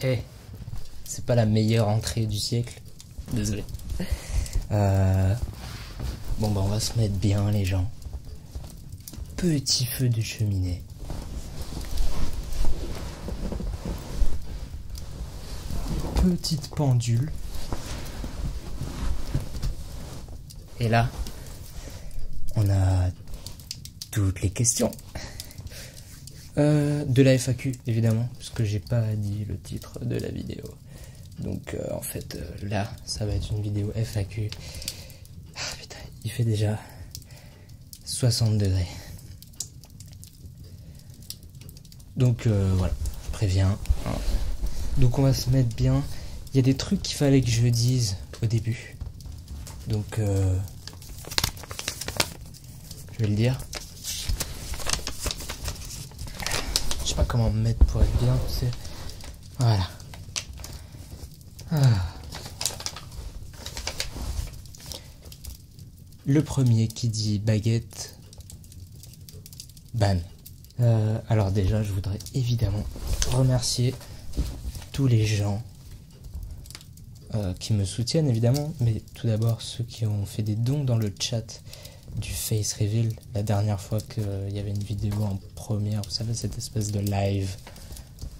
Eh, c'est pas la meilleure entrée du siècle. Désolé. Bon bah on va se mettre bien les gens. Petit feu de cheminée. Petite pendule. Et là, on a toutes les questions. De la FAQ, évidemment, parce que j'ai pas dit le titre de la vidéo. Donc, en fait, là, ça va être une vidéo FAQ. Ah, putain, il fait déjà 60 degrés. Donc, voilà, je préviens. Donc, on va se mettre bien. Il y a des trucs qu'il fallait que je dise au début. Donc, je vais le dire. Je sais pas comment me mettre pour être bien, tu sais. Voilà. Le premier qui dit baguette, ban. Alors déjà, je voudrais évidemment remercier tous les gens qui me soutiennent, évidemment, mais tout d'abord ceux qui ont fait des dons dans le chat du Face Reveal, la dernière fois qu'il y avait une vidéo en première, vous savez, cette espèce de live,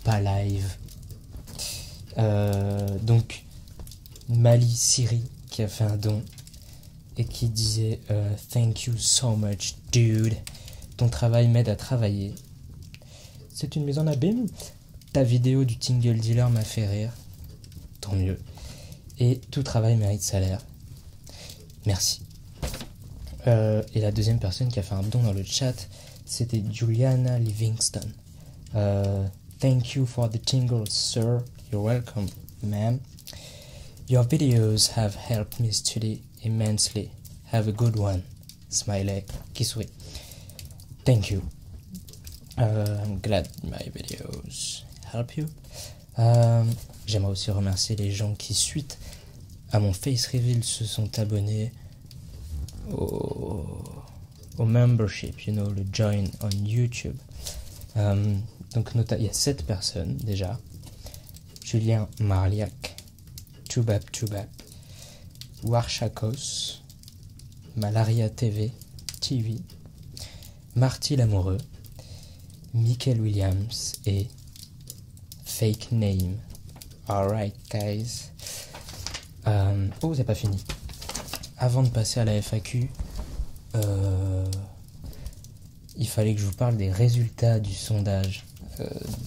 pas live. Donc, Mali Siri qui a fait un don et qui disait thank you so much, dude. Ton travail m'aide à travailler. C'est une mise en abîme. Ta vidéo du Tingle Dealer m'a fait rire. Tant mieux. Et tout travail mérite salaire. Merci. Et la deuxième personne qui a fait un don dans le chat, c'était Juliana Livingston. Thank you for the tingles, sir. You're welcome, ma'am. Your videos have helped me study immensely. Have a good one. Smiley. Qui sourit. Thank you. I'm glad my videos help you. J'aimerais aussi remercier les gens qui, suite à mon face reveal, se sont abonnés au membership, you know, le join on YouTube. Donc il y a 7 personnes déjà. Julien Marliac, Tubab, Warchakos, Malaria TV, Marty Lamoureux, Michael Williams et Fake Name. Alright guys. Oh, c'est pas fini. Avant de passer à la FAQ, il fallait que je vous parle des résultats du sondage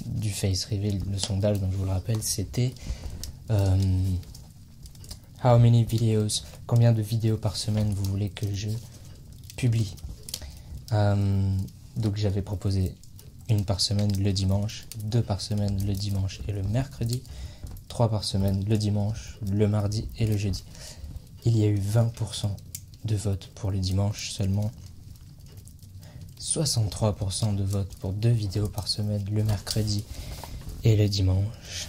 du Face Reveal. Le sondage, donc je vous le rappelle, c'était how many videos, combien de vidéos par semaine vous voulez que je publie. Donc j'avais proposé 1 par semaine le dimanche, 2 par semaine le dimanche et le mercredi, 3 par semaine le dimanche, le mardi et le jeudi. Il y a eu 20% de votes pour le dimanche seulement, 63% de votes pour 2 vidéos par semaine le mercredi et le dimanche,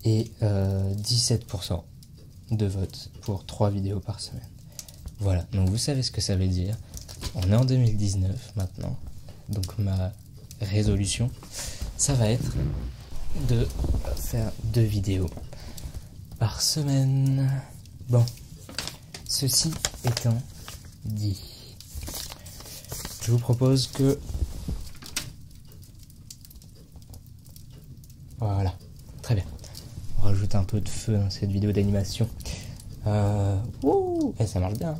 et 17% de votes pour 3 vidéos par semaine. Voilà, donc vous savez ce que ça veut dire. On est en 2019 maintenant, donc ma résolution, ça va être de faire 2 vidéos par semaine. Bon, ceci étant dit, je vous propose que... Voilà, très bien. On rajoute un peu de feu dans cette vidéo d'animation. Et ça marche bien.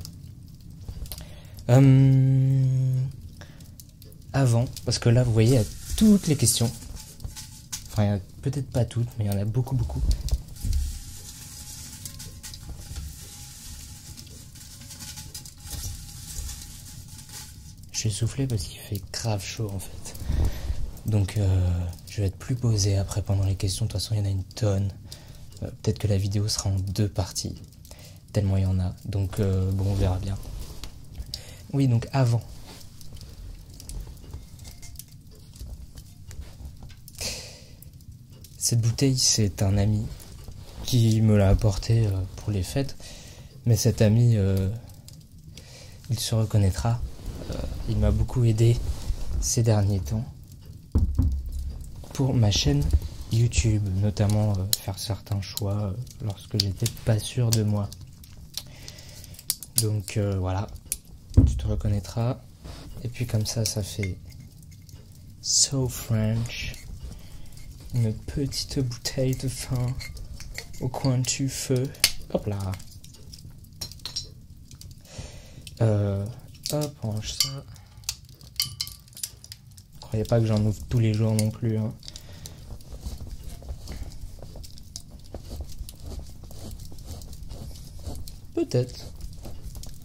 Avant, parce que là, vous voyez, il y a toutes les questions. Enfin, il y en a peut-être pas toutes, mais il y en a beaucoup. Je suis soufflé parce qu'il fait grave chaud en fait. Donc je vais être plus posé après pendant les questions. De toute façon il y en a une tonne. Peut-être que la vidéo sera en 2 parties. Tellement il y en a. Donc bon, on verra bien. Oui, donc avant. Cette bouteille, c'est un ami qui me l'a apportée pour les fêtes. Mais cet ami, il se reconnaîtra. Il m'a beaucoup aidé ces derniers temps pour ma chaîne YouTube, notamment faire certains choix lorsque j'étais pas sûr de moi. Donc voilà, tu te reconnaîtras. Et puis comme ça fait So French. Une petite bouteille de vin au coin du feu. Hop là. Hop, on range ça. Croyez pas que j'en ouvre tous les jours non plus, hein. Peut-être.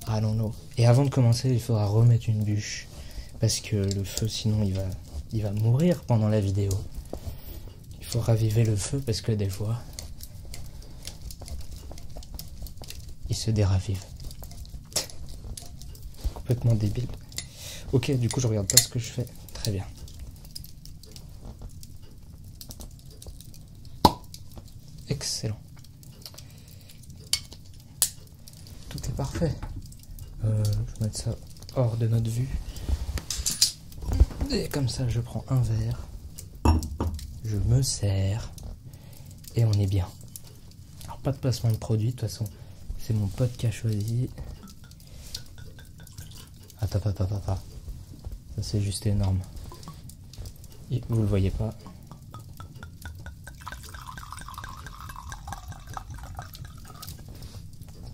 I don't know. Et avant de commencer, il faudra remettre une bûche. Parce que le feu, sinon, il va mourir pendant la vidéo. Il faut raviver le feu parce que des fois, il se déravive. Complètement débile. Ok, du coup, je regarde pas ce que je fais. Très bien. Excellent. Tout est parfait. Je vais mettre ça hors de notre vue. Et comme ça, je prends un verre. Je me sers. Et on est bien. Alors, pas de placement de produit. De toute façon, c'est mon pote qui a choisi. Attends. Ça, c'est juste énorme. Et vous le voyez pas.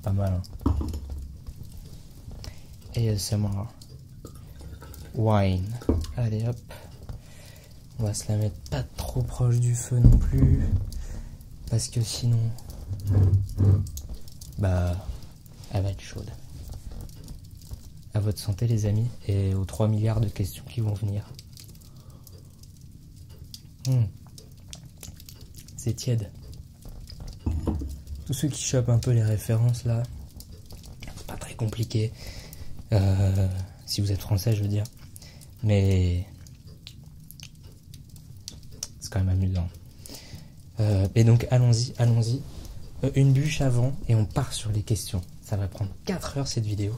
Pas mal, hein. ASMR. Wine. Allez hop. On va se la mettre pas trop proche du feu non plus. Parce que sinon... bah... elle va être chaude. À votre santé les amis. Et aux 3 milliards de questions qui vont venir. C'est tiède. Tous ceux qui chopent un peu les références là, c'est pas très compliqué. Si vous êtes français, je veux dire. Mais c'est quand même amusant. Et donc allons-y. Une bûche avant et on part sur les questions. Ça va prendre 4 heures cette vidéo.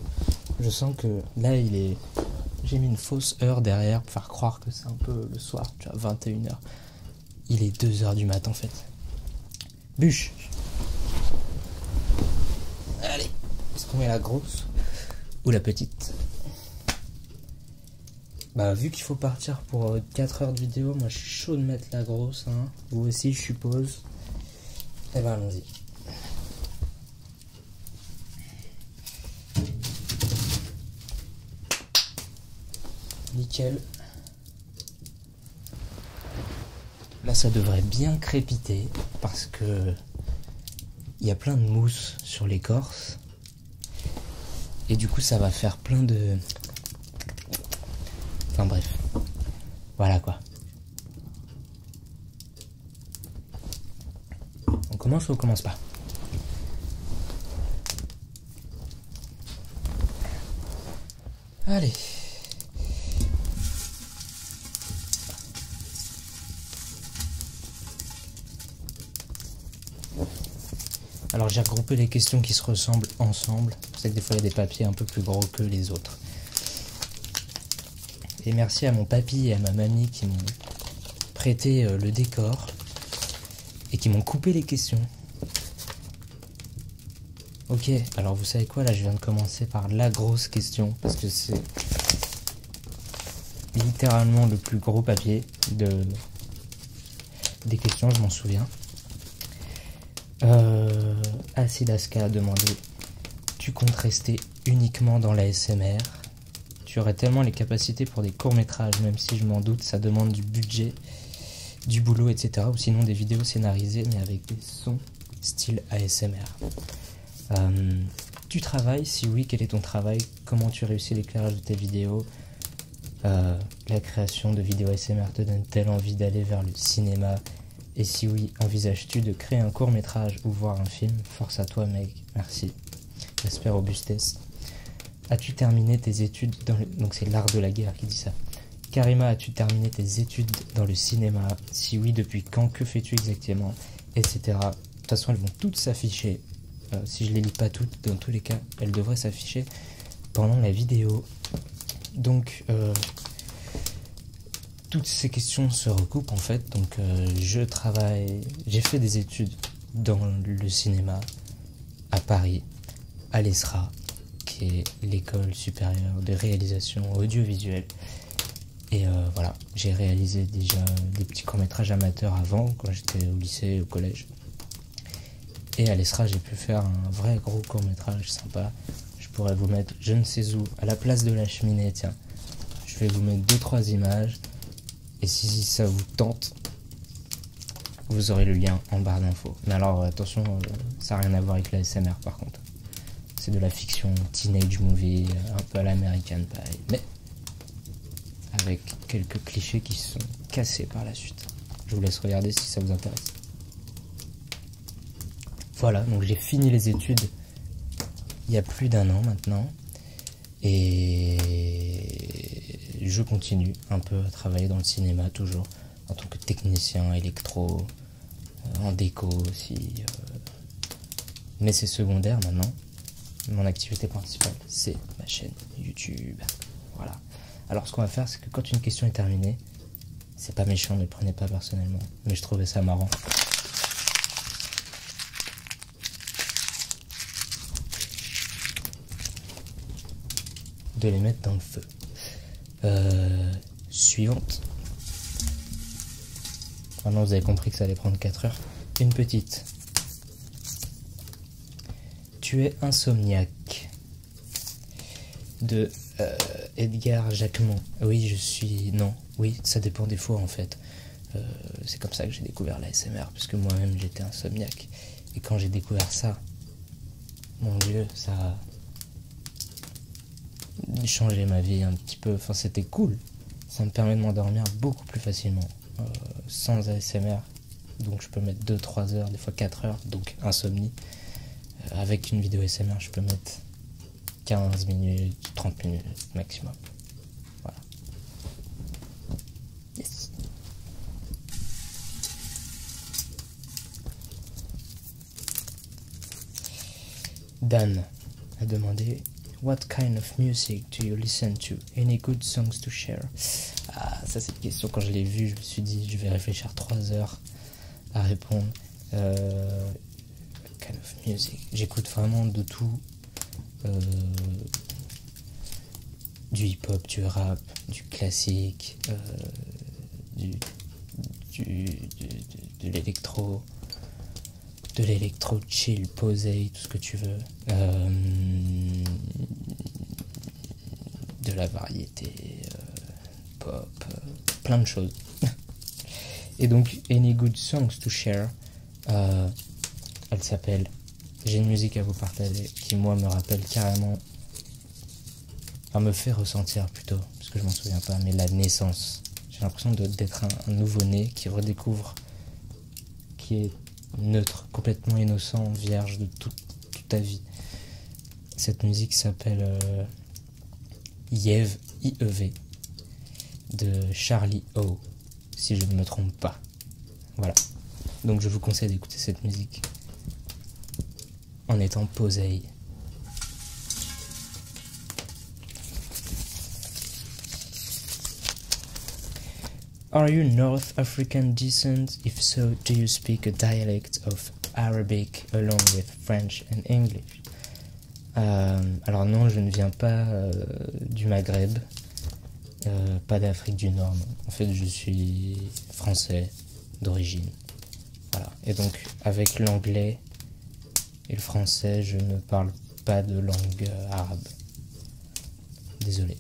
Je sens que là j'ai mis une fausse heure derrière pour faire croire que c'est un peu le soir, tu vois, 21h. Il est 2h du matin en fait. Bûche. Allez, est-ce qu'on met la grosse ou la petite? Bah vu qu'il faut partir pour 4 heures de vidéo, moi je suis chaud de mettre la grosse, hein. Vous aussi je suppose. Et ben allons-y. Nickel. Là ça devrait bien crépiter parce que il y a plein de mousse sur l'écorce. Et du coup ça va faire plein de... Enfin bref. Voilà quoi. On commence ou on commence pas? Allez. Alors j'ai regroupé les questions qui se ressemblent ensemble. C'est que des fois il y a des papiers un peu plus gros que les autres. Et merci à mon papy et à ma mamie qui m'ont prêté le décor et qui m'ont coupé les questions. Ok, alors vous savez quoi, là je viens de commencer par la grosse question parce que c'est littéralement le plus gros papier des questions, je m'en souviens. Acidaska a demandé: tu comptes rester uniquement dans la SMR? Tu aurais tellement les capacités pour des courts-métrages, même si je m'en doute, ça demande du budget, du boulot, etc. Ou sinon des vidéos scénarisées, mais avec des sons style ASMR. Tu travailles? Si oui, quel est ton travail? Comment tu réussis l'éclairage de tes vidéos? La création de vidéos ASMR te donne-t-elle envie d'aller vers le cinéma? Et si oui, envisages-tu de créer un court-métrage ou voir un film? Force à toi, mec. Merci. J'espère robustesse. As-tu terminé tes études dans le... Donc c'est l'art de la guerre qui dit ça. Karima, as-tu terminé tes études dans le cinéma? Si oui, depuis quand? Que fais-tu exactement? Etc. De toute façon, elles vont toutes s'afficher. Si je les lis pas toutes, dans tous les cas, elles devraient s'afficher pendant la vidéo. Donc, toutes ces questions se recoupent en fait. Donc j'ai fait des études dans le cinéma à Paris, à l'ESRA, qui est l'école supérieure de réalisation audiovisuelle. Et voilà, j'ai réalisé déjà des petits courts-métrages amateurs avant, quand j'étais au lycée, au collège. Et à l'ESRA, j'ai pu faire un vrai gros court-métrage sympa. Je pourrais vous mettre, je ne sais où, à la place de la cheminée, tiens. Je vais vous mettre 2-3 images. Et si ça vous tente, vous aurez le lien en barre d'infos. Mais alors, attention, ça n'a rien à voir avec la SMR par contre. C'est de la fiction, teenage movie, un peu à l'American Pie. Mais avec quelques clichés qui se sont cassés par la suite. Je vous laisse regarder si ça vous intéresse. Voilà, donc j'ai fini les études il y a plus d'1 an maintenant. Et je continue un peu à travailler dans le cinéma toujours, en tant que technicien électro, en déco aussi. Mais c'est secondaire maintenant. Mon activité principale, c'est ma chaîne YouTube. Voilà. Alors ce qu'on va faire, c'est que quand une question est terminée, c'est pas méchant, ne le prenez pas personnellement, mais je trouvais ça marrant. De les mettre dans le feu. Suivante. Maintenant vous avez compris que ça allait prendre 4 heures. Une petite. Tu es insomniaque. De Edgar Jacquemont. Oui, je suis... Non, oui, ça dépend des fois en fait. C'est comme ça que j'ai découvert la SMR, puisque moi-même j'étais insomniaque. Et quand j'ai découvert ça, mon Dieu, ça a changé ma vie un petit peu. Enfin, c'était cool. Ça me permet de m'endormir beaucoup plus facilement. Sans ASMR. Donc je peux mettre 2-3 heures, des fois 4 heures, donc insomnie. Avec une vidéo ASMR, je peux mettre 15 minutes, 30 minutes maximum. Voilà. Yes. Dan a demandé What kind of music do you listen to? Any good songs to share? Ah, ça c'est une question, quand je l'ai vue, je me suis dit, je vais réfléchir 3 heures à répondre. Kind of music. J'écoute vraiment de tout. Du hip-hop, du rap, du classique, de l'électro, chill, posé, tout ce que tu veux. De la variété, pop, plein de choses. Et donc, Any Good Songs to Share, elle s'appelle J'ai une musique à vous partager qui, moi, me rappelle carrément, enfin, me fait ressentir plutôt, parce que je m'en souviens pas, mais la naissance. J'ai l'impression d'être un nouveau-né qui redécouvre, qui est neutre, complètement innocent, vierge de toute ta vie. Cette musique s'appelle Yeve, I-E-V, de Charlie O, si je ne me trompe pas. Voilà. Donc je vous conseille d'écouter cette musique en étant posé. Are you North African descent? If so, do you speak a dialect of Arabic along with French and English? Alors non, je ne viens pas du Maghreb, pas d'Afrique du Nord. Non. En fait, je suis français d'origine. Voilà. Et donc, avec l'anglais et le français, je ne parle pas de langue arabe. Désolé.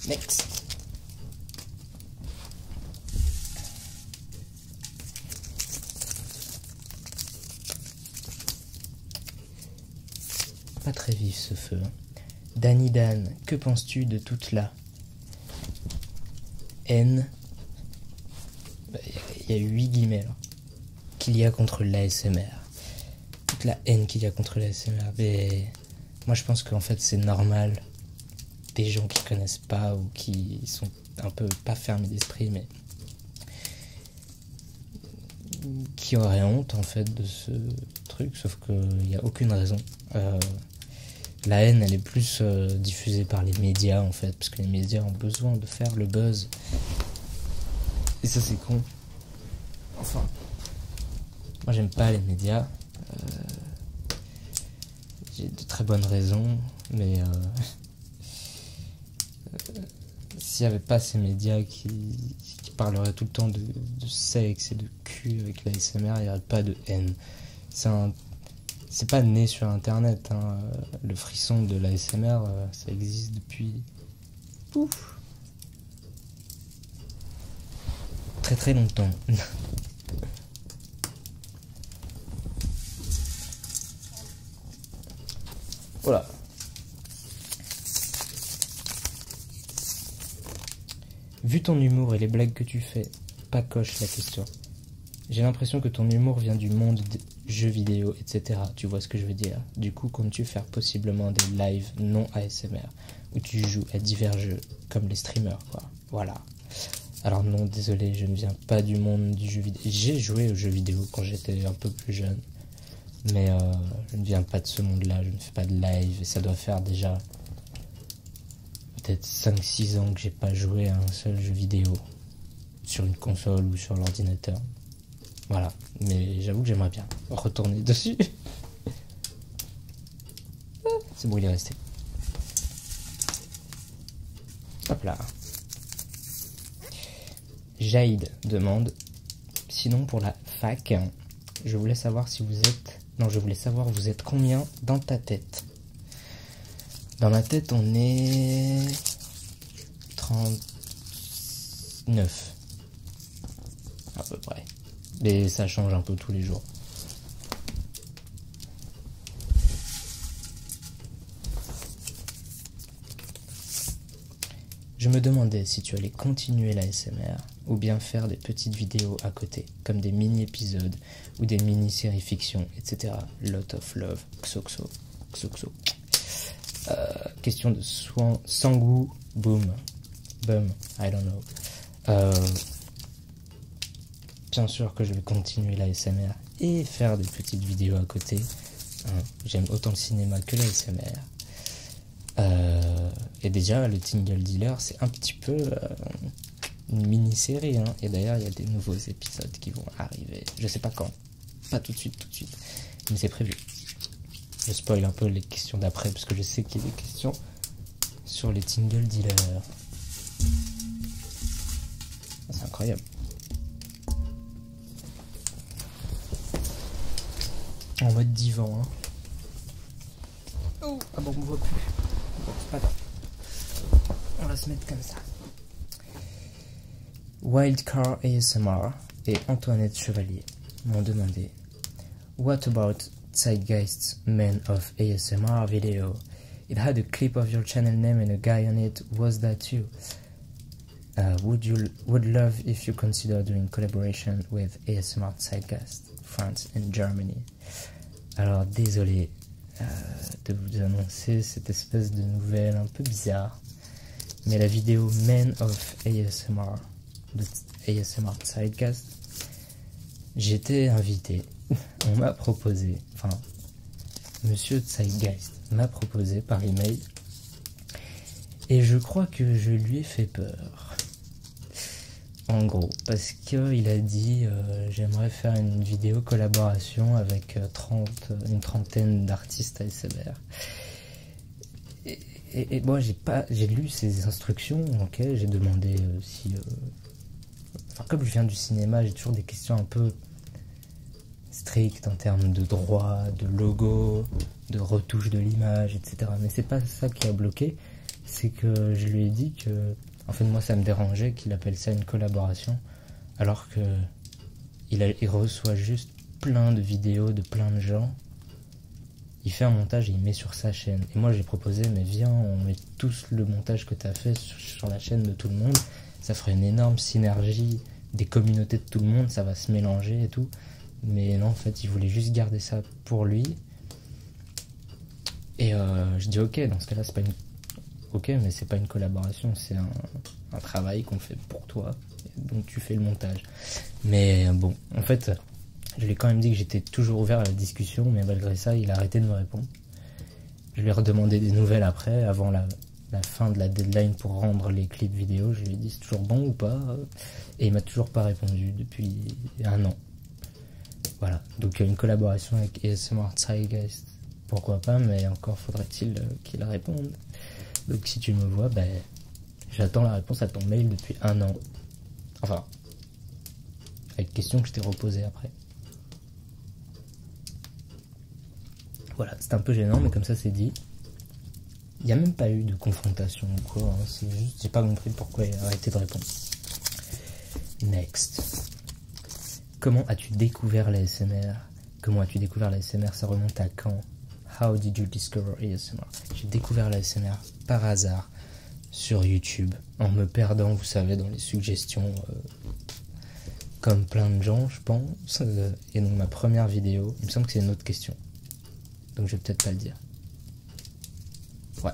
Next. Pas très vif ce feu. Danny Dan, que penses-tu de toute la haine, il y a 8 guillemets là, qu'il y a contre l'ASMR? Toute la haine qu'il y a contre l'ASMR. Mais moi je pense qu'en fait c'est normal. Des gens qui connaissent pas ou qui sont un peu pas fermés d'esprit, mais qui auraient honte en fait de ce truc, sauf qu'il n'y a aucune raison. La haine, elle est plus diffusée par les médias, en fait, parce que les médias ont besoin de faire le buzz. Et ça, c'est con. Enfin, moi, j'aime pas les médias. J'ai de très bonnes raisons, mais s'il n'y avait pas ces médias qui parleraient tout le temps de sexe et de cul avec la ASMR, il n'y aurait pas de haine. C'est pas né sur internet, hein. Le frisson de l'ASMR, ça existe depuis très très longtemps. Voilà. Vu ton humour et les blagues que tu fais, pas coche la question. J'ai l'impression que ton humour vient du monde des jeux vidéo, etc. Tu vois ce que je veux dire? Du coup, comptes-tu faire possiblement des lives non ASMR où tu joues à divers jeux, comme les streamers, quoi. Voilà. Alors non, désolé, je ne viens pas du monde du jeu vidéo. J'ai joué aux jeux vidéo quand j'étais un peu plus jeune. Mais je ne viens pas de ce monde-là, je ne fais pas de live. Et ça doit faire déjà peut-être 5-6 ans que j'ai pas joué à un seul jeu vidéo. Sur une console ou sur l'ordinateur. Voilà, mais j'avoue que j'aimerais bien retourner dessus. C'est bon, il est resté. Hop là. Jaïd demande, sinon pour la fac, je voulais savoir si vous êtes... Non, je voulais savoir vous êtes combien dans ta tête. Dans ma tête, on est 39. À peu près. Mais ça change un peu tous les jours. Je me demandais si tu allais continuer la ASMR ou bien faire des petites vidéos à côté, comme des mini-épisodes ou des mini-séries fiction, etc. Lot of love, xoxo, xoxo. Question de Sangu Boom, Bum, I don't know. Bien sûr que je vais continuer la ASMR et faire des petites vidéos à côté. J'aime autant le cinéma que la ASMR. Et déjà, le Tingle Dealer, c'est un petit peu une mini-série. Hein. Et d'ailleurs, il y a des nouveaux épisodes qui vont arriver. Je sais pas quand. Pas tout de suite. Mais c'est prévu. Je spoil un peu les questions d'après, parce que je sais qu'il y a des questions sur les Tingle Dealers. C'est incroyable. En mode divan, hein. Oh, ah bon, on voit plus. Bon, c'est pas grave. On va se mettre comme ça. Wildcar ASMR et Antoinette Chevalier m'ont demandé What about Zeitgeist's Man of ASMR video? It had a clip of your channel name and a guy on it. Was that you? Would love if you consider doing collaboration with ASMR Zeitgeist, France and Germany. Alors désolé de vous annoncer cette espèce de nouvelle un peu bizarre, mais la vidéo Man of ASMR de ASMR Zeitgeist, j'étais invité, on m'a proposé, enfin Monsieur Zeitgeist m'a proposé par email, et je crois que je lui ai fait peur. En gros, parce qu'il a dit j'aimerais faire une vidéo collaboration avec une trentaine d'artistes ASMR. Et moi j'ai lu ses instructions, ok, j'ai demandé si... Enfin, comme je viens du cinéma, j'ai toujours des questions un peu strictes en termes de droit, de logo, de retouche de l'image, etc. Mais c'est pas ça qui a bloqué, c'est que je lui ai dit que... En fait, moi, ça me dérangeait qu'il appelle ça une collaboration, alors que il reçoit juste plein de vidéos de plein de gens. Il fait un montage et il met sur sa chaîne. Et moi, j'ai proposé, mais viens, on met tous le montage que tu as fait sur la chaîne de tout le monde. Ça ferait une énorme synergie des communautés de tout le monde, ça va se mélanger et tout. Mais non, en fait, il voulait juste garder ça pour lui. Et je dis, ok, dans ce cas-là, c'est pas une... Ok, mais c'est pas une collaboration, c'est un travail qu'on fait pour toi, donc tu fais le montage. Mais bon, en fait, je lui ai quand même dit que j'étais toujours ouvert à la discussion, mais malgré ça, il a arrêté de me répondre. Je lui ai redemandé des nouvelles après, avant la fin de la deadline pour rendre les clips vidéo. Je lui ai dit c'est toujours bon ou pas, et il m'a toujours pas répondu depuis 1 an. Voilà, donc une collaboration avec ASMR Zeitgeist, pourquoi pas, mais encore faudrait-il qu'il réponde. Donc si tu me vois, ben, j'attends la réponse à ton mail depuis 1 an. Enfin, avec question que je t'ai reposée après. Voilà, c'est un peu gênant, mais comme ça c'est dit. Il n'y a même pas eu de confrontation ou quoi, hein. C'est juste, j'ai pas compris pourquoi il a arrêté de répondre. Next. Comment as-tu découvert l'ASMR? Comment as-tu découvert l'ASMR? Ça remonte à quand? How did you discover ASMR? J'ai découvert l'ASMR par hasard sur YouTube, en me perdant, vous savez, dans les suggestions, comme plein de gens, je pense. Et donc ma première vidéo, il me semble que c'est une autre question. Donc je vais peut-être pas le dire. Ouais.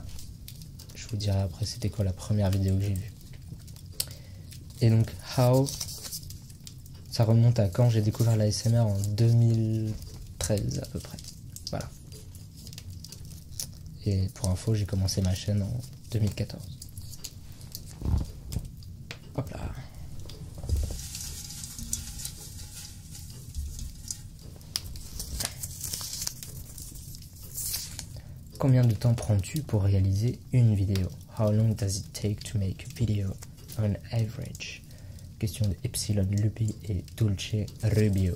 Je vous dirai après c'était quoi la première vidéo que j'ai vue. Et donc How, ça remonte à quand j'ai découvert l'ASMR en 2013 à peu près. Voilà. Et pour info, j'ai commencé ma chaîne en 2014. Hop là. Combien de temps prends-tu pour réaliser une vidéo? How long does it take to make a video on average? Question de Epsilon Lupi et Dulce Rubio.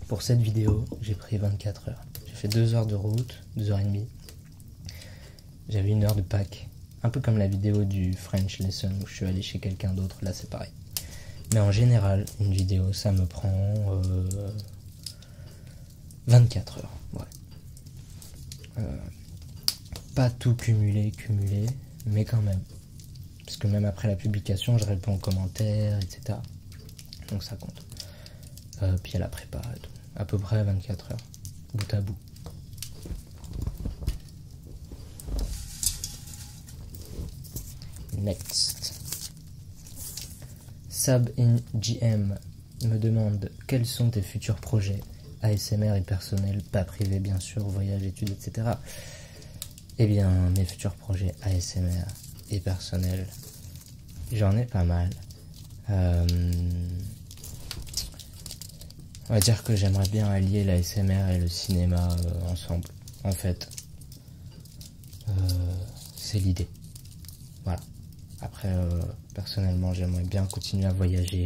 Pour cette vidéo, j'ai pris 24 heures. J'ai fait 2 heures de route, 2h30. J'avais 1 heure de pack. Un peu comme la vidéo du French Lesson où je suis allé chez quelqu'un d'autre, là c'est pareil. Mais en général, une vidéo, ça me prend 24 heures. Ouais. Pas tout cumulé, mais quand même. Parce que même après la publication, je réponds aux commentaires, etc. Donc ça compte. Puis à la prépa, tout. À peu près 24 heures, bout à bout. Next. Sub in GM me demande quels sont tes futurs projets ASMR et personnels, pas privés bien sûr, voyage, études, etc. Eh bien, mes futurs projets ASMR et personnels, j'en ai pas mal. On va dire que j'aimerais bien allier l'ASMR et le cinéma ensemble. En fait, c'est l'idée. Voilà. Après, personnellement, j'aimerais bien continuer à voyager,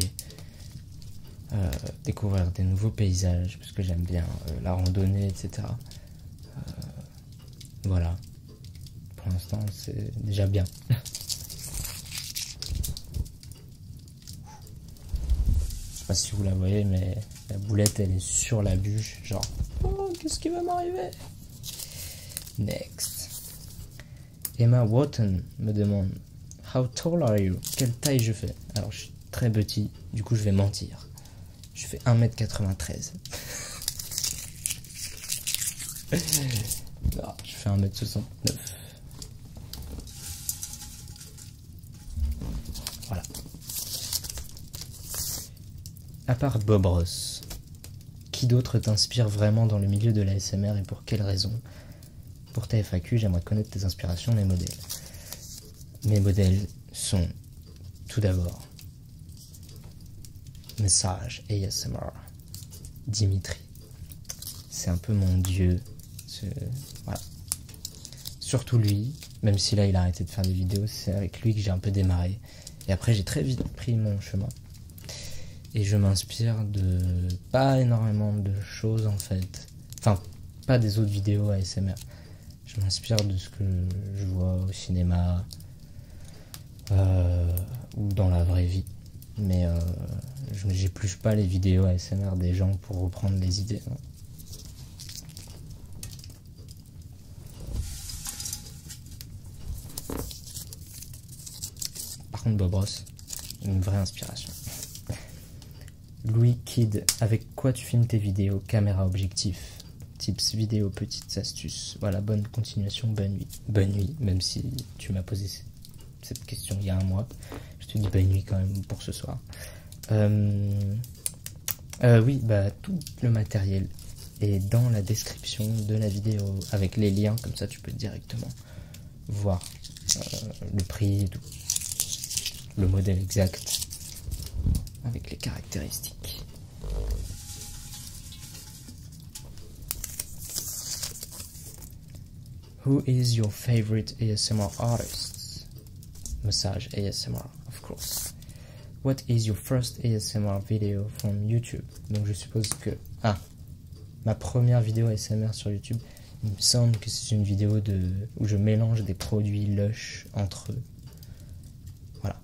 découvrir des nouveaux paysages, parce que j'aime bien la randonnée, etc. Voilà. Pour l'instant, c'est déjà bien. Je sais pas si vous la voyez, mais la boulette, elle est sur la bûche, genre, oh, qu'est-ce qui va m'arriver? Next. Emma Wotton me demande, how tall are you? Quelle taille je fais? Alors, je suis très petit, du coup, je vais mentir. Je fais 1m93. Non, je fais 1m69. Voilà. À part Bob Ross, qui d'autre t'inspire vraiment dans le milieu de l'ASMR et pour quelles raisons? Pour ta FAQ, j'aimerais connaître tes inspirations, mes modèles. Mes modèles sont, tout d'abord, Message ASMR, Dimitri. C'est un peu mon dieu. Voilà. Surtout lui, même si là il a arrêté de faire des vidéos, c'est avec lui que j'ai un peu démarré. Et après j'ai très vite pris mon chemin. Et je m'inspire de pas énormément de choses en fait. Enfin, pas des autres vidéos ASMR. Je m'inspire de ce que je vois au cinéma ou dans la vraie vie. Mais je n'épluche pas les vidéos ASMR des gens pour reprendre les idées. Non. Par contre, Bob Ross, une vraie inspiration. Louis Kid, avec quoi tu filmes tes vidéos? Caméra, objectif, tips, vidéo, petites astuces. Voilà, bonne continuation, bonne nuit. Bonne nuit, même si tu m'as posé cette question il y a 1 mois. Je te dis bonne nuit quand même pour ce soir. Oui, bah tout le matériel est dans la description de la vidéo avec les liens, comme ça tu peux directement voir le prix et tout, le modèle exact avec les caractéristiques. Who is your favorite ASMR artist? Massage ASMR, of course. What is your first ASMR video from YouTube? Donc je suppose que... Ah, ma première vidéo ASMR sur YouTube, il me semble que c'est une vidéo où je mélange des produits Lush entre eux. Voilà.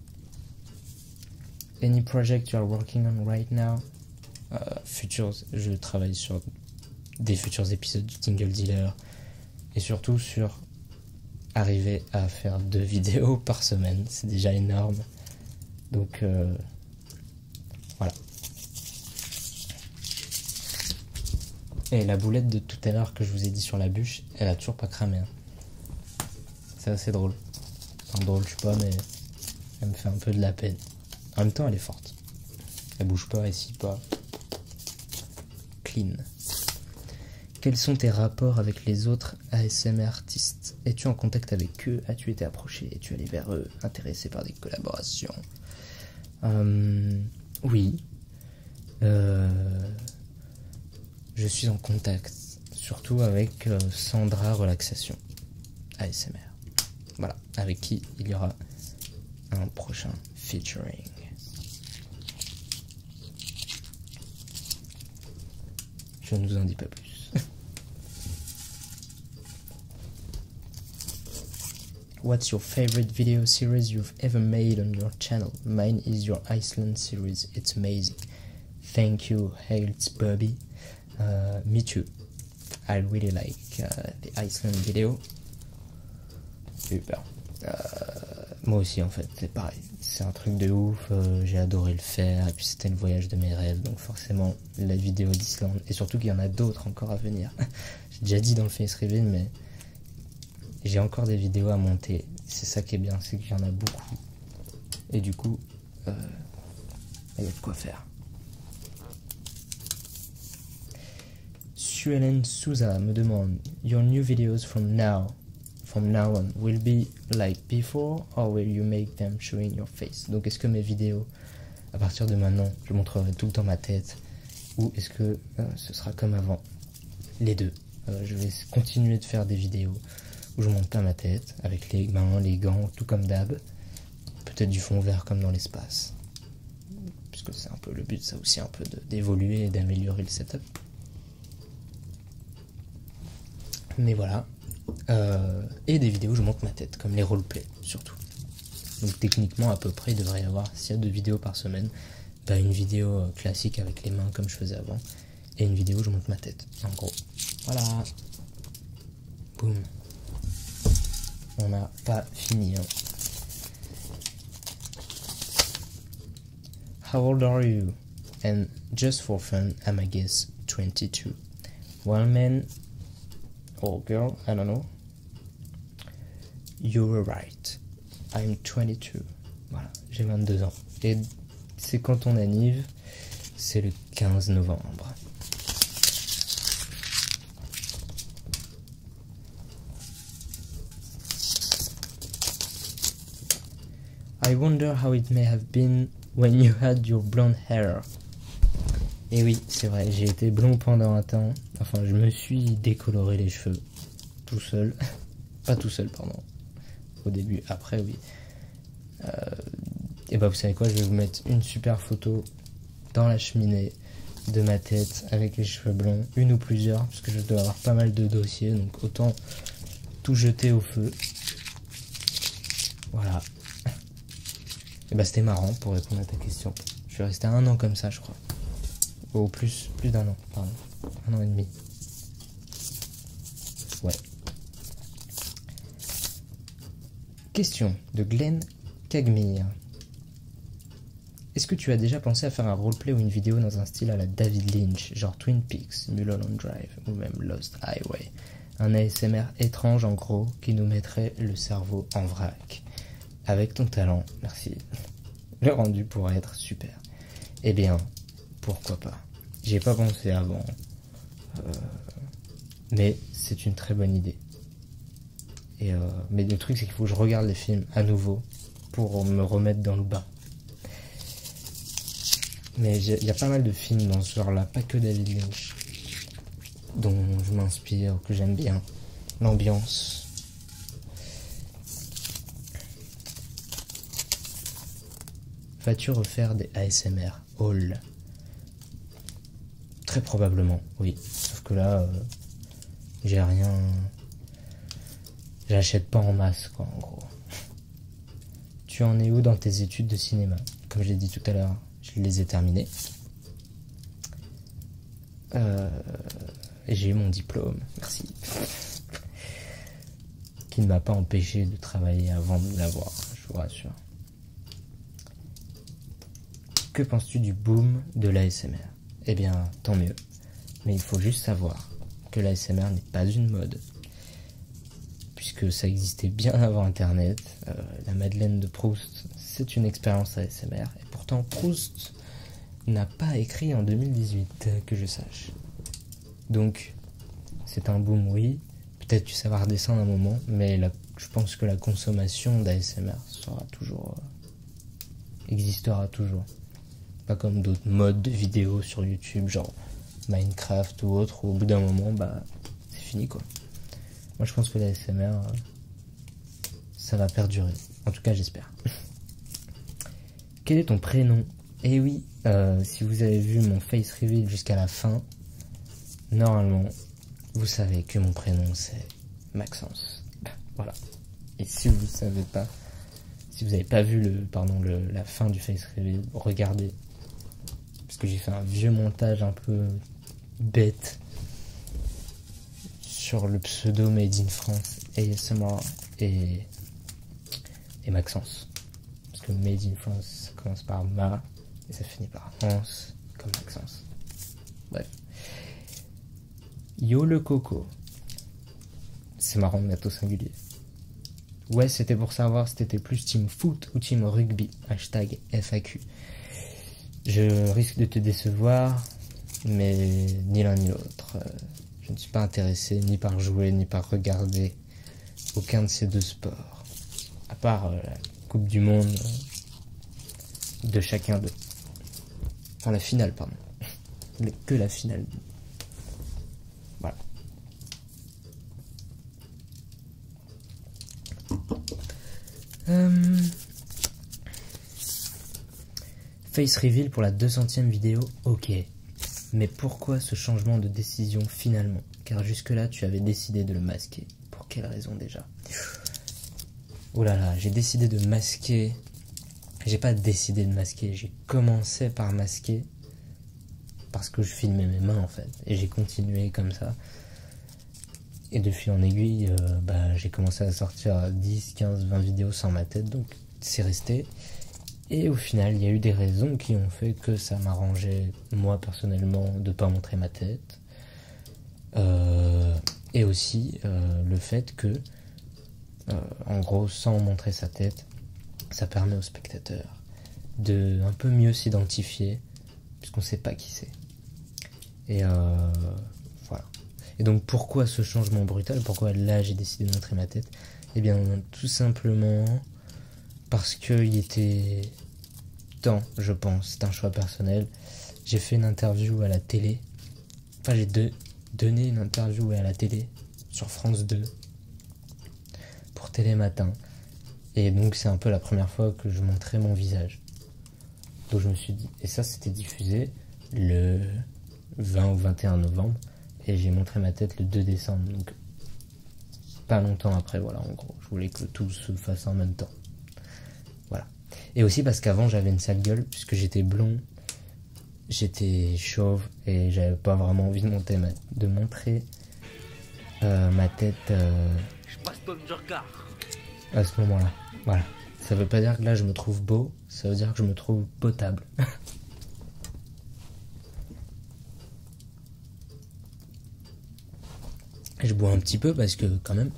Any project you are working on right now? Je travaille sur des futurs épisodes du Tingle Dealer. Et surtout sur arriver à faire 2 vidéos par semaine. C'est déjà énorme. Donc voilà. Et la boulette de tout à l'heure que je vous ai dit sur la bûche, elle a toujours pas cramé. Hein. C'est assez drôle. Enfin drôle, je sais pas, mais elle me fait un peu de la peine. En même temps, elle est forte. Elle bouge pas, elle scie pas. Clean. Quels sont tes rapports avec les autres ASMR artistes? Es-tu en contact avec eux? As-tu été approché? Es-tu allé vers eux? Intéressé par des collaborations? Oui. Je suis en contact, surtout avec Sandra Relaxation ASMR. Voilà, avec qui il y aura un prochain featuring. Je ne vous en dis pas plus. What's your favorite video series you've ever made on your channel? Mine is your Iceland series. It's amazing. Thank you, Hales Bobby. Me too. I really like the Iceland video. Super. Moi aussi en fait, c'est pareil. C'est un truc de ouf. J'ai adoré le faire. Et puis c'était le voyage de mes rêves. Donc forcément, la vidéo d'Islande. Et surtout qu'il y en a d'autres encore à venir. J'ai déjà dit dans le Face Reveal, mais... j'ai encore des vidéos à monter. C'est ça qui est bien, c'est qu'il y en a beaucoup. Et du coup, il y a de quoi faire. Suelen Souza me demande: Your new videos from now on will be like before, or will you make them showing your face? Donc est-ce que mes vidéos, à partir de maintenant, je montrerai tout le temps ma tête, ou est-ce que ce sera comme avant? Les deux. Je vais continuer de faire des vidéos où je monte pas ma tête, avec les mains, les gants, tout comme d'hab. Peut-être du fond vert comme dans l'espace. Puisque c'est un peu le but, ça aussi, un peu d'évoluer et d'améliorer le setup. Mais voilà. Et des vidéos où je monte ma tête, comme les roleplays, surtout. Donc techniquement, à peu près, il devrait y avoir, s'il y a 2 vidéos par semaine, bah, une vidéo classique avec les mains comme je faisais avant, et une vidéo où je monte ma tête, en gros. Voilà. Boum. On n'a pas fini. Hein. How old are you? And just for fun, I'm I guess 22. Well, man or girl, I don't know. You were right. I'm 22. Voilà, j'ai 22 ans. Et c'est quand on anniv, c'est le 15 novembre. I wonder how it may have been when you had your blonde hair. Et oui, c'est vrai, j'ai été blond pendant un temps. Enfin, je me suis décoloré les cheveux tout seul. Pas tout seul, pardon. Au début, après, oui. Et bah, vous savez quoi, je vais vous mettre une super photo dans la cheminée de ma tête avec les cheveux blonds, une ou plusieurs, parce que je dois avoir pas mal de dossiers, donc autant tout jeter au feu. Voilà. Et bah c'était marrant pour répondre à ta question. Je suis resté 1 an comme ça, je crois. Ou plus d'1 an, pardon. 1 an et demi. Ouais. Question de Glenn Kagmir. Est-ce que tu as déjà pensé à faire un roleplay ou une vidéo dans un style à la David Lynch, genre Twin Peaks, Mulholland Drive ou même Lost Highway? Un ASMR étrange en gros qui nous mettrait le cerveau en vrac. Avec ton talent, merci. Le rendu pourrait être super. Eh bien, pourquoi pas. J'y ai pas pensé avant. Mais c'est une très bonne idée. Mais le truc, c'est qu'il faut que je regarde les films à nouveau pour me remettre dans le bain. Mais il y a pas mal de films dans ce genre-là, pas que David Lynch, dont je m'inspire, que j'aime bien. L'ambiance. Vas-tu refaire des ASMR haul? Très probablement, oui. Sauf que là, j'ai rien... J'achète pas en masse, quoi, en gros. Tu en es où dans tes études de cinéma? Comme je l'ai dit tout à l'heure, je les ai terminées. Et j'ai eu mon diplôme, merci. Qui ne m'a pas empêché de travailler avant de l'avoir, je vous rassure. Que penses-tu du boom de l'ASMR? Eh bien, tant mieux. Mais il faut juste savoir que l'ASMR n'est pas une mode. Puisque ça existait bien avant Internet. La Madeleine de Proust, c'est une expérience ASMR. Et pourtant, Proust n'a pas écrit en 2018, que je sache. Donc, c'est un boom, oui. Peut-être que ça va redescendre un moment, mais je pense que la consommation d'ASMR existera toujours. Pas comme d'autres modes de vidéos sur YouTube, genre Minecraft ou autre, où au bout d'un moment, c'est fini, quoi. Moi, je pense que l'ASMR, ça va perdurer. En tout cas, j'espère. Quel est ton prénom? Eh oui, si vous avez vu mon face reveal jusqu'à la fin, normalement, vous savez que mon prénom, c'est Maxence. Voilà. Et si vous ne savez pas, si vous n'avez pas vu la fin du face reveal, regardez. Parce que j'ai fait un vieux montage un peu bête sur le pseudo Made in France, ASMR et Maxence. Parce que Made in France, ça commence par Ma et ça finit par France, comme Maxence. Bref. Yo le coco. C'est marrant de mettre au singulier. Ouais, c'était pour savoir si t'étais plus team foot ou team rugby. Hashtag FAQ. Je risque de te décevoir, mais ni l'un ni l'autre. Je ne suis pas intéressé ni par jouer ni par regarder aucun de ces deux sports. À part la Coupe du Monde de chacun d'eux. Enfin la finale, pardon. Mais que la finale. Voilà. Face reveal pour la 200e vidéo, ok. Mais pourquoi ce changement de décision finalement? Car jusque-là, tu avais décidé de le masquer. Pour quelle raison déjà? Oh là là, j'ai décidé de masquer. J'ai pas décidé de masquer, j'ai commencé par masquer. Parce que je filmais mes mains en fait. Et j'ai continué comme ça. Et de fil en aiguille, j'ai commencé à sortir 10, 15, 20 vidéos sans ma tête. Donc c'est resté. Et au final, il y a eu des raisons qui ont fait que ça m'arrangeait, moi personnellement, de ne pas montrer ma tête. Et aussi le fait que, en gros, sans montrer sa tête, ça permet au spectateur de un peu mieux s'identifier, puisqu'on ne sait pas qui c'est. Et voilà. Et donc pourquoi ce changement brutal? Pourquoi là j'ai décidé de montrer ma tête? Eh bien tout simplement parce qu'il était temps, je pense, c'est un choix personnel. J'ai fait une interview à la télé. Enfin j'ai donné une interview à la télé sur France 2 pour Télématin. Et donc c'est un peu la première fois que je montrais mon visage. Donc je me suis dit, et ça c'était diffusé le 20 ou 21 novembre, et j'ai montré ma tête le 2 décembre, donc pas longtemps après, voilà, en gros. Je voulais que tout se fasse en même temps. Voilà. Et aussi parce qu'avant j'avais une sale gueule, puisque j'étais blond, j'étais chauve, et j'avais pas vraiment envie de montrer ma tête Je passe comme je regarde. à ce moment-là. Voilà. Ça veut pas dire que là je me trouve beau, ça veut dire que je me trouve potable. Je bois un petit peu parce que quand même,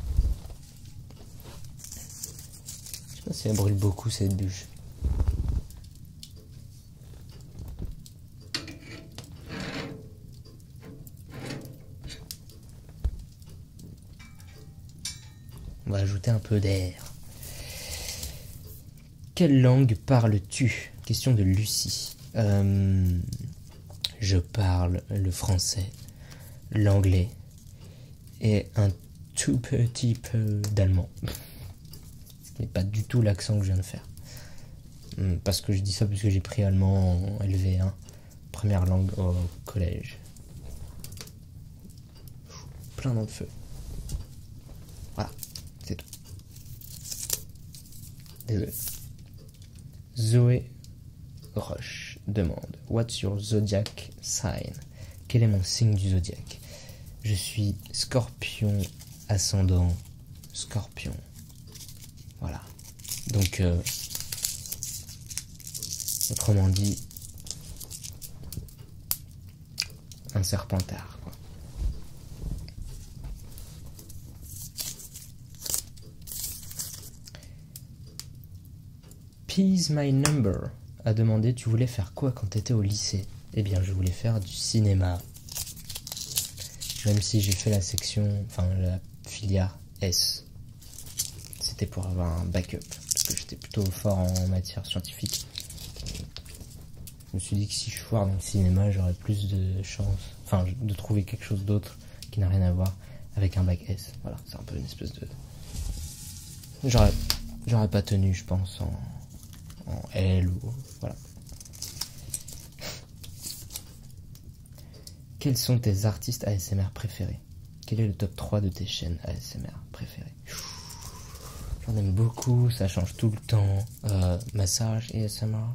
je sais pas si elle brûle beaucoup cette bûche. On va ajouter un peu d'air. Quelle langue parles-tu? Question de Lucie. Je parle le français, l'anglais et un tout petit peu d'allemand. Ce n'est pas du tout l'accent que je viens de faire. Parce que je dis ça parce que j'ai pris allemand en LV1, première langue au collège. Plein de feu. Voilà, c'est tout. Désolé. Zoé Roche demande: What's your zodiac sign? Quel est mon signe du zodiaque? Je suis Scorpion, ascendant Scorpion. Voilà. Donc, autrement dit, un serpentard, quoi. Pease My Number a demandé: tu voulais faire quoi quand t'étais au lycée? Eh bien, je voulais faire du cinéma. Même si j'ai fait la filière S. C'était pour avoir un backup, parce que j'étais plutôt fort en matière scientifique. Je me suis dit que si je foire dans le cinéma, j'aurais plus de chance, de trouver quelque chose d'autre qui n'a rien à voir avec un bac S. Voilà, c'est un peu une espèce de... J'aurais pas tenu, je pense, en L ou... Voilà. Quels sont tes artistes ASMR préférés? Quel est le top 3 de tes chaînes ASMR préférées? J'en aime beaucoup, ça change tout le temps. Massage ASMR,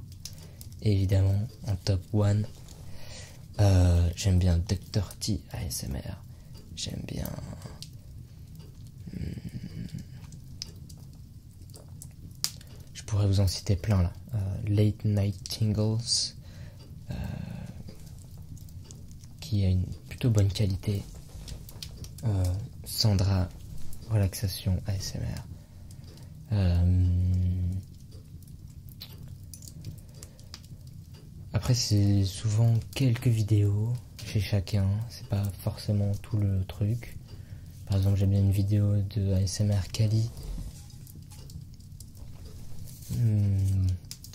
évidemment, en top 1. J'aime bien Dr. T ASMR. J'aime bien... Je pourrais vous en citer plein là. Late Night Tingles, qui a une plutôt bonne qualité. Sandra Relaxation ASMR. Après, c'est souvent quelques vidéos chez chacun, c'est pas forcément tout le truc. Par exemple, j'aime bien une vidéo de ASMR Kali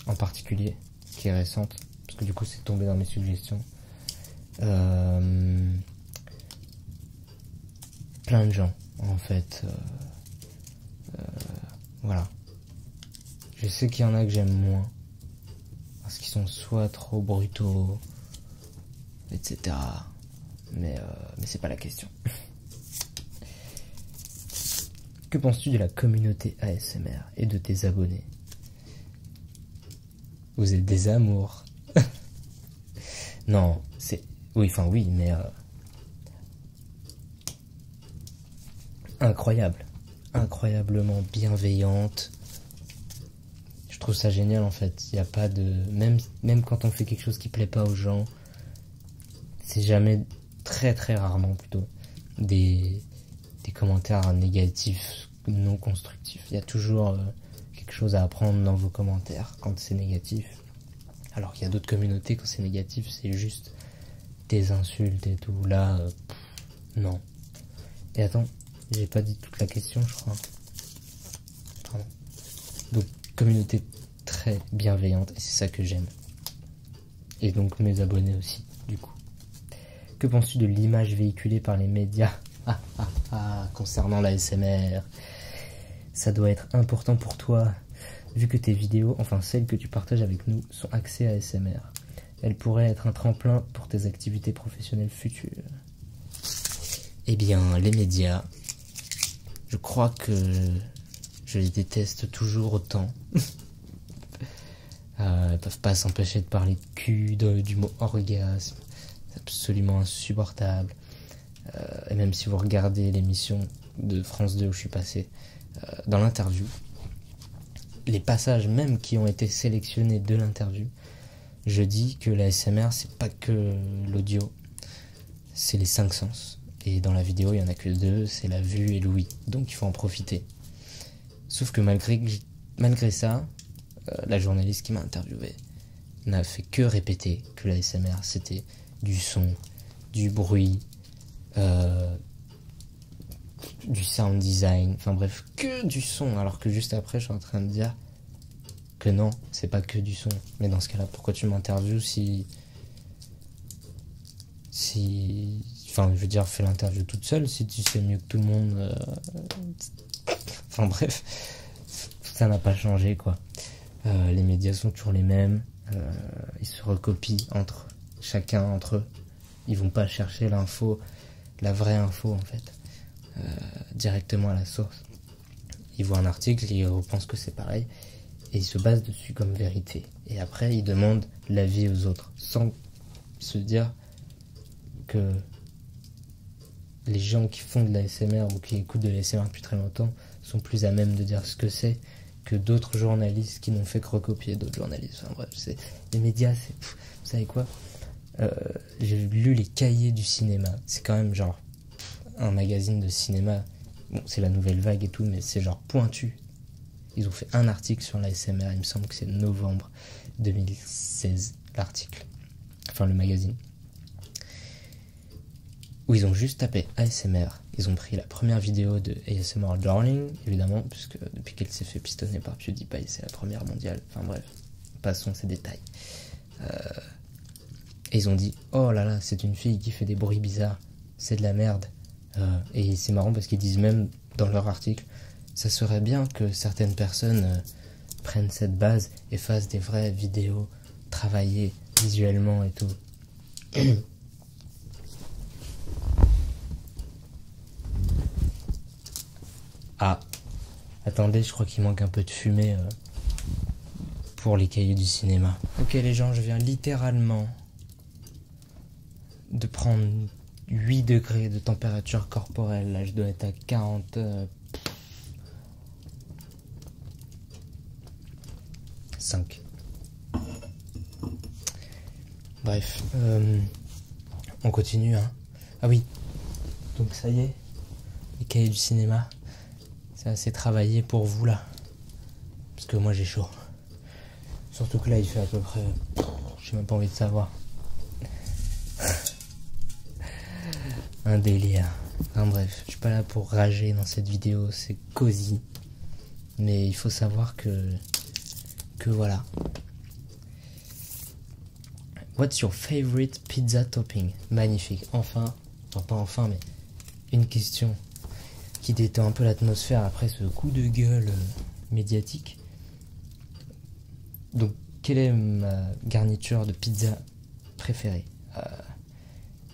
en particulier, qui est récente, parce que du coup c'est tombé dans mes suggestions. Plein de gens en fait, voilà. Je sais qu'il y en a que j'aime moins parce qu'ils sont soit trop brutaux, etc. Mais c'est pas la question. Que penses-tu de la communauté ASMR et de tes abonnés? Vous êtes des amours. Non, c'est... Oui, mais... Incroyable. Incroyablement bienveillante. Je trouve ça génial, en fait. Il n'y a pas de... Même quand on fait quelque chose qui plaît pas aux gens, c'est jamais... Très très rarement, plutôt, des commentaires négatifs, non constructifs. Il y a toujours... quelque chose à apprendre dans vos commentaires quand c'est négatif. Alors qu'il y a d'autres communautés, quand c'est négatif, c'est juste des insultes et tout. Là, non. Et attends, j'ai pas dit toute la question, je crois. Pardon. Donc, communauté très bienveillante, et c'est ça que j'aime. Et donc mes abonnés aussi, du coup. Que penses-tu de l'image véhiculée par les médias concernant l'ASMR? Ça doit être important pour toi, vu que tes vidéos, enfin celles que tu partages avec nous, sont axées à ASMR. Elles pourraient être un tremplin pour tes activités professionnelles futures. Eh bien, les médias, je crois que je les déteste toujours autant. Ils peuvent pas s'empêcher de parler de cul, du mot orgasme. C'est absolument insupportable. Et même si vous regardez l'émission de France 2 où je suis passé, dans l'interview, les passages même qui ont été sélectionnés de l'interview, je dis que la ASMR c'est pas que l'audio, c'est les 5 sens. Et dans la vidéo il y en a que 2, c'est la vue et l'ouïe, donc il faut en profiter. Sauf que malgré ça, la journaliste qui m'a interviewé n'a fait que répéter que la ASMR c'était du son, du bruit, du sound design, enfin bref, que du son, alors que juste après je suis en train de dire que non, c'est pas que du son. Mais dans ce cas-là, pourquoi tu m'interviews si... Enfin, je veux dire, fais l'interview toute seule si tu sais mieux que tout le monde. Enfin bref, ça n'a pas changé, quoi. Les médias sont toujours les mêmes. Ils se recopient chacun entre eux. Ils vont pas chercher l'info, la vraie info en fait, directement à la source. Ils voient un article et ils repensent que c'est pareil et ils se basent dessus comme vérité. Et après ils demandent l'avis aux autres sans se dire que les gens qui font de la SMR ou qui écoutent de la SMR depuis très longtemps sont plus à même de dire ce que c'est que d'autres journalistes qui n'ont fait que recopier d'autres journalistes. Enfin bref, les médias, vous savez quoi, j'ai lu les cahiers du cinéma. C'est quand même genre un magazine de cinéma. Bon, c'est la nouvelle vague et tout, mais c'est genre pointu. Ils ont fait un article sur la SMR, il me semble que c'est novembre 2016, l'article. Enfin, le magazine. Où ils ont juste tapé ASMR. Ils ont pris la première vidéo de ASMR Darling, évidemment, puisque depuis qu'elle s'est fait pistonner par PewDiePie, c'est la première mondiale. Enfin bref, passons ces détails. Et ils ont dit, oh là là, c'est une fille qui fait des bruits bizarres, c'est de la merde. Et c'est marrant parce qu'ils disent même dans leur article, ça serait bien que certaines personnes prennent cette base et fassent des vraies vidéos travaillées visuellement et tout. Ah, attendez, je crois qu'il manque un peu de fumée pour les cahiers du cinéma. Ok les gens, je viens littéralement de prendre 8 degrés de température corporelle. Là, je dois être à 45. Bref, on continue, hein. Ah oui, donc ça y est, les cahiers du cinéma, c'est assez travaillé pour vous là. Parce que moi j'ai chaud. Surtout que là il fait à peu près... J'ai même pas envie de savoir. Un délire. Enfin bref, je suis pas là pour rager dans cette vidéo, c'est cosy. Mais il faut savoir que voilà. What's your favorite pizza topping? Magnifique. Enfin, pas enfin, mais une question qui détend un peu l'atmosphère après ce coup de gueule médiatique. Donc, quelle est ma garniture de pizza préférée?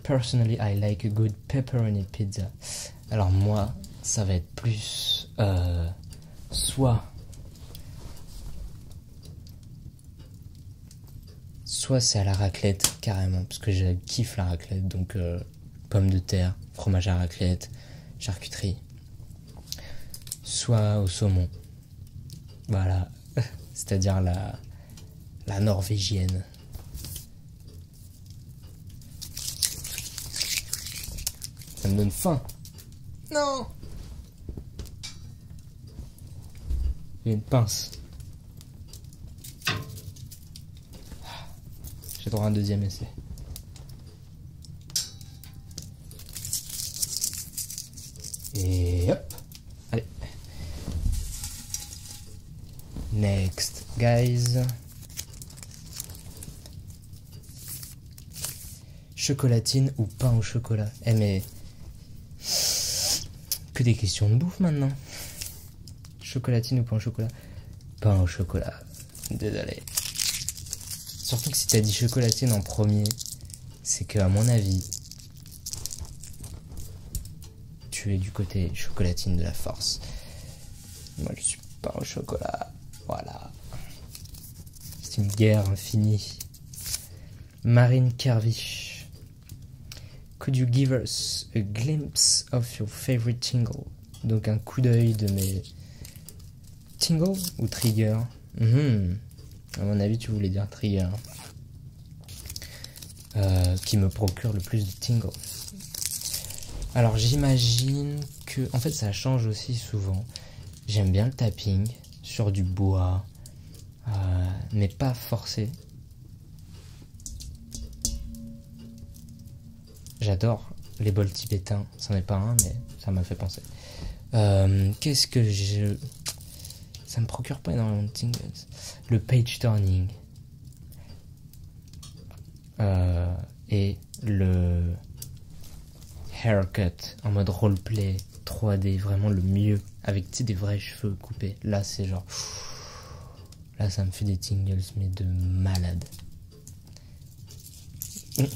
Personally, I like a good pepperoni pizza. Alors moi, ça va être plus soit c'est à la raclette carrément, parce que je kiffe la raclette, donc pommes de terre, fromage à raclette, charcuterie, soit au saumon, voilà, c'est-à-dire la norvégienne. Ça me donne faim. Non. Il y a une pince. J'ai droit à un deuxième essai. Et hop. Allez. Next, guys. Chocolatine ou pain au chocolat? Eh mais... Que des questions de bouffe maintenant. Chocolatine ou pain au chocolat? Pain au chocolat. Désolé. Surtout que si t'as dit chocolatine en premier, c'est que à mon avis, tu es du côté chocolatine de la force. Moi je suis pain au chocolat. Voilà. C'est une guerre infinie. Marine Kervish. Could you give us a glimpse of your favorite tingle? Donc un coup d'œil de mes tingle ou trigger? À mon avis, tu voulais dire trigger. Qui me procure le plus de tingle. Alors j'imagine que... En fait ça change aussi souvent. J'aime bien le tapping sur du bois. Mais pas forcé. J'adore Les bols tibétains, c'en est pas un, mais ça m'a fait penser. Qu'est-ce que je... Ça me procure pas énormément de tingles. Le page turning. Et le haircut en mode roleplay 3D, vraiment le mieux, avec des vrais cheveux coupés. Là, c'est genre... Là, ça me fait des tingles, mais de malade.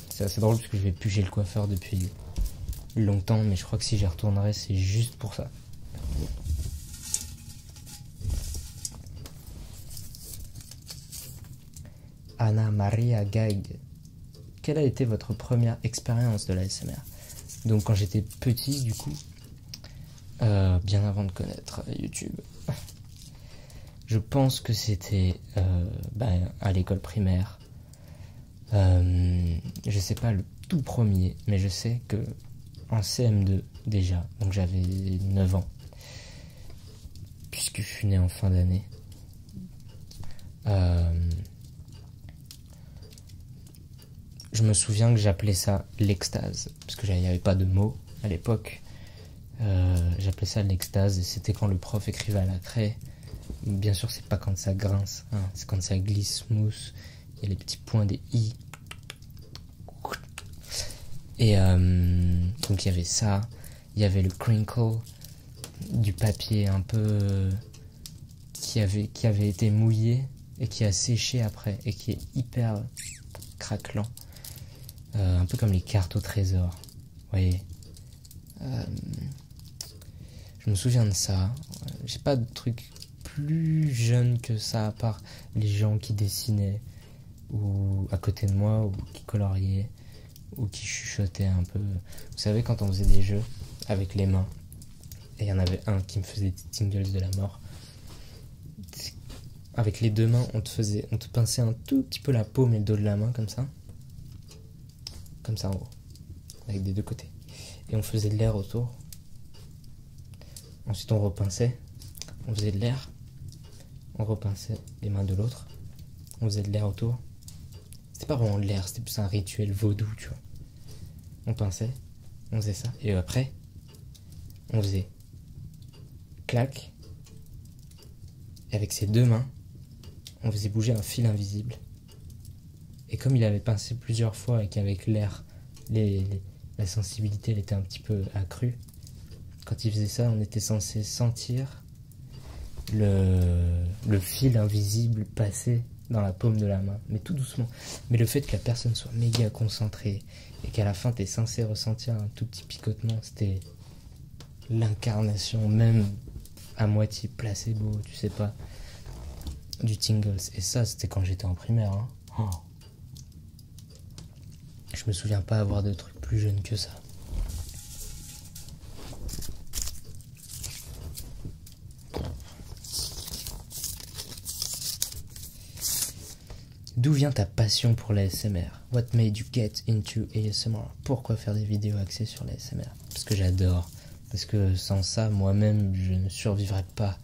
C'est assez drôle parce que je vais plus chez le coiffeur depuis longtemps, mais je crois que si j'y retournerai, c'est juste pour ça. Anna Maria Gaig. Quelle a été votre première expérience de l'ASMR? Donc quand j'étais petit, du coup, bien avant de connaître YouTube, je pense que c'était à l'école primaire. Je sais pas le tout premier, mais je sais que en CM2 déjà, donc j'avais 9 ans, puisque je suis né en fin d'année. Je me souviens que j'appelais ça l'extase, parce que il n'y avait pas de mots à l'époque. J'appelais ça l'extase, et c'était quand le prof écrivait à la craie. Bien sûr, c'est pas quand ça grince, hein, c'est quand ça glisse smooth. Il y a les petits points des i. Et donc il y avait ça, il y avait le crinkle du papier un peu qui avait été mouillé et qui a séché après et qui est hyper craquelant. Un peu comme les cartes au trésor, vous voyez. Je me souviens de ça. J'ai pas de truc plus jeune que ça, à part les gens qui dessinaient ou à côté de moi, ou qui coloriaient, ou qui chuchotaient un peu. Vous savez, quand on faisait des jeux avec les mains, et il y en avait un qui me faisait des tingles de la mort. Avec les deux mains, on te pinçait un tout petit peu la paume et le dos de la main, comme ça en haut, avec des deux côtés. Et on faisait de l'air autour. Ensuite on repinçait, on faisait de l'air, on repinçait les mains de l'autre, on faisait de l'air autour. C'était pas vraiment de l'air, c'était plus un rituel vaudou, tu vois. On pinçait, on faisait ça, et après, on faisait clac, et avec ses deux mains, on faisait bouger un fil invisible. Et comme il avait pincé plusieurs fois et qu'avec l'air, la sensibilité elle était un petit peu accrue, quand il faisait ça, on était censé sentir le fil invisible passer dans la paume de la main, mais tout doucement. Mais le fait que la personne soit méga concentrée et qu'à la fin t'es censé ressentir un tout petit picotement, c'était l'incarnation même à moitié placebo, tu sais pas, du tingles. Et ça, c'était quand j'étais en primaire, hein. Oh. Je me souviens pas avoir de trucs plus jeunes que ça. D'où vient ta passion pour l'ASMR? What made you get into ASMR? Pourquoi faire des vidéos axées sur l'ASMR? Parce que j'adore. Parce que sans ça, moi-même, je ne survivrais pas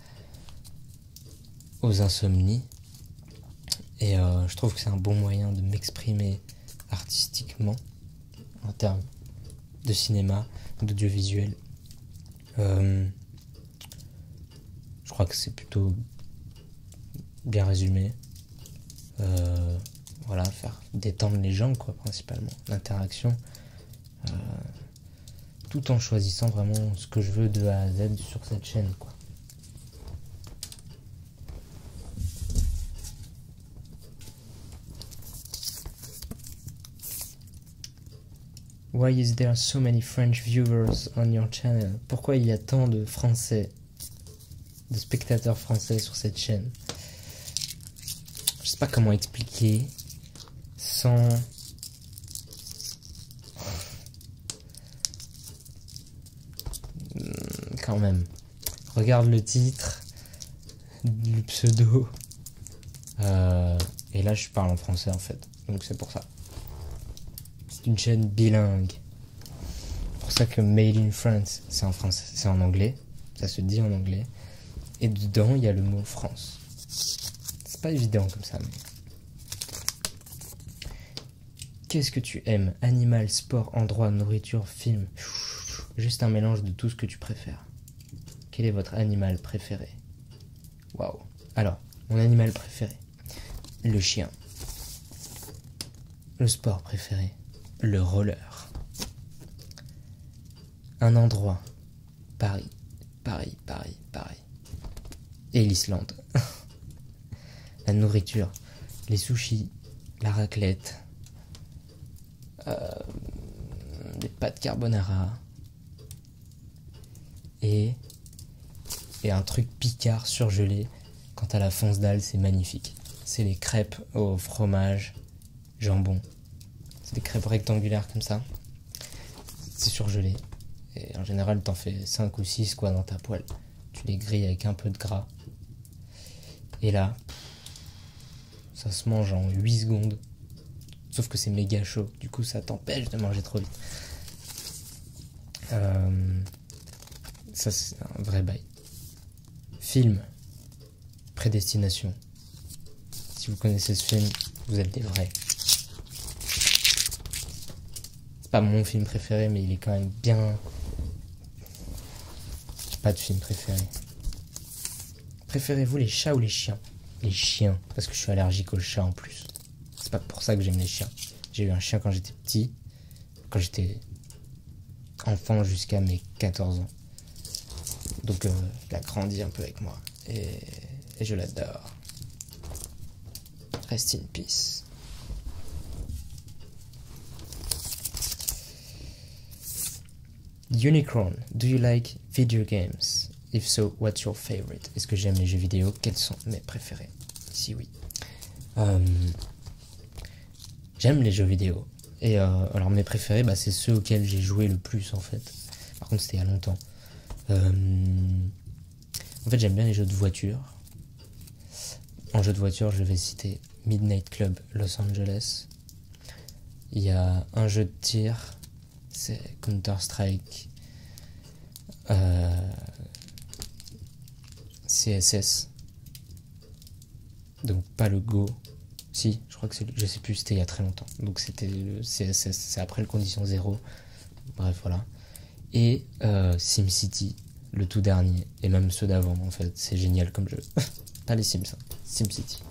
aux insomnies. Et je trouve que c'est un bon moyen de m'exprimer artistiquement en termes de cinéma, d'audiovisuel. Je crois que c'est plutôt bien résumé. Voilà, faire détendre les gens, quoi, principalement. L'interaction. Tout en choisissant vraiment ce que je veux de A à Z sur cette chaîne, quoi. Why is there so many French viewers on your channel? Pourquoi il y a tant de Français, de spectateurs français sur cette chaîne? Je sais pas comment expliquer sans... Quand même. Regarde le titre, le pseudo. Et là je parle en français en fait, donc c'est pour ça. C'est une chaîne bilingue. C'est pour ça que Made in France, c'est en français, c'est en anglais. Ça se dit en anglais. Et dedans, il y a le mot France. C'est pas évident comme ça, mais... Qu'est-ce que tu aimes? Animal, sport, endroit, nourriture, film. Juste un mélange de tout ce que tu préfères. Quel est votre animal préféré? Waouh. Alors, mon animal préféré, le chien. Le sport préféré, le roller. Un endroit, Paris, Paris, Paris, Paris. Et l'Islande. La nourriture, les sushis, la raclette, les pâtes carbonara et un truc picard surgelé. Quant à la fonce dalle, c'est magnifique. C'est les crêpes au fromage, jambon. C'est des crêpes rectangulaires comme ça. C'est surgelé. Et en général, t'en fais 5 ou 6 quoi dans ta poêle. Tu les grilles avec un peu de gras. Et là, ça se mange en 8 secondes. Sauf que c'est méga chaud. Du coup, ça t'empêche de manger trop vite. Ça, c'est un vrai bail. Film. Prédestination. Si vous connaissez ce film, vous êtes des vrais. C'est pas mon film préféré, mais il est quand même bien... Pas de film préféré. Préférez-vous les chats ou les chiens? Les chiens, parce que je suis allergique aux chats en plus. C'est pas pour ça que j'aime les chiens. J'ai eu un chien quand j'étais petit, quand j'étais enfant jusqu'à mes 14 ans. Donc il a grandi un peu avec moi. Et je l'adore. Rest in peace. Unicorn, do you like video games? If so, what's your favorite? Est-ce que j'aime les jeux vidéo? Quels sont mes préférés? Si oui. J'aime les jeux vidéo. Et alors mes préférés, bah, c'est ceux auxquels j'ai joué le plus en fait. Par contre c'était il y a longtemps. En fait j'aime bien les jeux de voiture. En jeu de voiture je vais citer Midnight Club Los Angeles. Il y a un jeu de tir, c'est Counter-Strike. CSS. Donc pas le Go. Si, je crois que je sais plus, c'était il y a très longtemps. Donc c'était le CSS, c'est après le Condition 0. Bref, voilà. Et SimCity, le tout dernier. Et même ceux d'avant, en fait. C'est génial comme jeu. Pas les Sims, hein. SimCity.